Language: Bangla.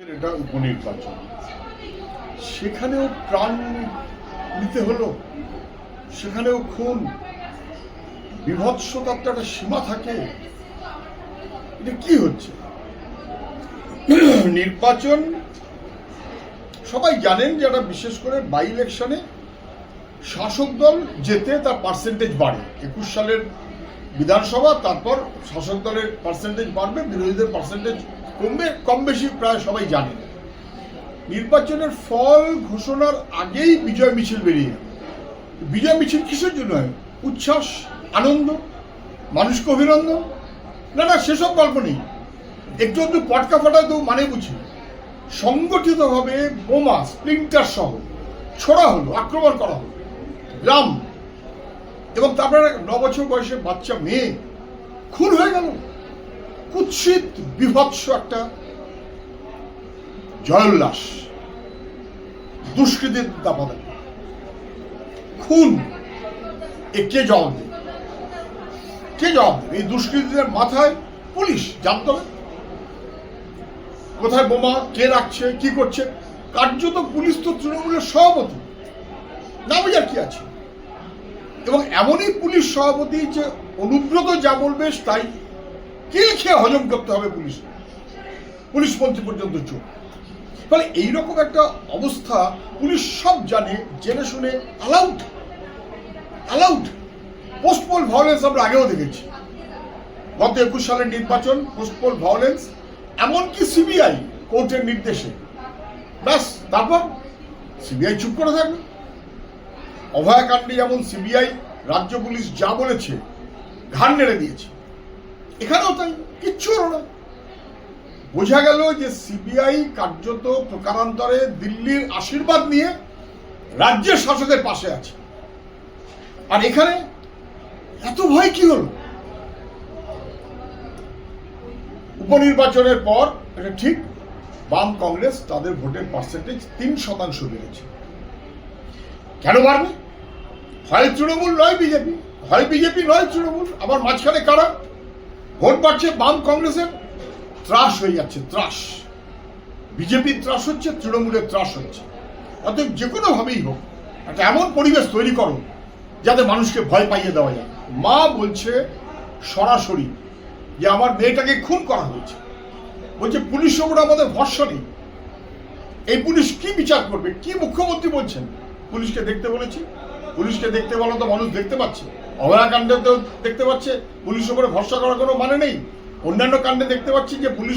এটা উপনির্বাচন, সেখানেও প্রাণ নিতে হলো, সেখানেও খুন, বিভৎসতার তো একটা সীমা থাকে। এটা কি হচ্ছে? নির্বাচন সবাই জানেন যে একটা বিশেষ করে বাই ইলেকশনে শাসক দল যেতে তার পার্সেন্টেজ বাড়ে। 21 সালের বিধানসভা, তারপর শাসক দলের পার্সেন্টেজ বাড়বে, বিরোধীদের পার্সেন্টেজ কমবে, কম বেশি প্রায় সবাই জানেন। নির্বাচনের ফল ঘোষণার আগেই বিজয় মিছিল বেরিয়ে গেল। বিজয় মিছিল কিসের জন্য হয়? উচ্ছ্বাস, আনন্দ, মানুষকে অভিনন্দন? না না, সেসব গল্প নেই। একটু একটু পটকা ফাটা তো মানে বুঝি। সংগঠিতভাবে বোমা, স্প্লিন্টার সহ ছোড়া হলো, আক্রমণ করা হলো গ্রাম, এবং তারপরে 9 বছর বয়সে বাচ্চা মেয়ে খুন হয়ে গেল। কুৎসিত বিভৎস একটা জয়োল্লাস, দুষ্কৃতির দাপাদাপি, খুন। কে জবাব দেবে? কে জবাব দেবে? এই দুষ্কৃতীদের মাথায় পুলিশ জানতে হবে কোথায় বোমা কে রাখছে, কি করছে। কার্যত পুলিশ তো তৃণমূলের সভাপতি, না বুঝার কি আছে। এবং এমনই পুলিশ সভাপতি যে অনুব্রত যা বলবে তাই কিল খেয়ে হজম করতে হবে পুলিশ মন্ত্রী পর্যন্ত চোখ। ফলে এইরকম একটা অবস্থা পুলিশ সব জানে, জেনে শুনে অ্যালাউড। পোস্টপোল ভায়োলেন্স আমরা আগেও দেখেছি। গত 21 সালের নির্বাচন, পোস্টপোল ভায়োলেন্স, এমনকি সিবিআই কোর্টের নির্দেশে, ব্যাস তারপর সিবিআই চুপ করে থাকবে। অভয়াকাণ্ডে যেমন সিবিআই, রাজ্য পুলিশ যা বলেছে ঘাড় নেড়ে দিয়েছে, এখানেও তাই, কিচ্ছু হলো না। বোঝা গেল যে সিবিআই কার্যত প্রকারান্তরে দিল্লির আশীর্বাদ নিয়ে রাজ্যের শাসকের পাশে আছে। আর এখানে এত ভয় কি হলো? উপনির্বাচনের পর এটা ঠিক, বাম কংগ্রেস তাদের ভোটের পার্সেন্টেজ 3% বেড়েছে। কেন বাড়বে? হয় তৃণমূল নয় বিজেপি, হয় বিজেপি নয় তৃণমূল, আবার মাঝখানে কারা? ভোট বাড়ছে বাম কংগ্রেসের, ত্রাস হয়ে যাচ্ছে, ত্রাস। বিজেপির ত্রাস হচ্ছে, তৃণমূলের ত্রাস হচ্ছে। অতএব যে কোনো ভাবেই হোক একটা এমন পরিবেশ তৈরি করো যাতে মানুষকে ভয় পাইয়ে দেওয়া যায়। মা বলছে সরাসরি যে আমার মেয়েটাকে খুন করা হয়েছে, বলছে পুলিশের উপর আমাদের ভরসা নেই। এই পুলিশ কি বিচার করবে? কি মুখ্যমন্ত্রী বলছেন? পুলিশকে দেখতে বলেছি, পুলিশকে দেখতে বলো তো মানুষ দেখতে পাচ্ছে। অভয়াকাণ্ডে তো দেখতে পাচ্ছে, পুলিশের উপরে ভরসা করার কোনো মানে নেই। অন্যান্য কাণ্ডে দেখতে পাচ্ছি যে পুলিশ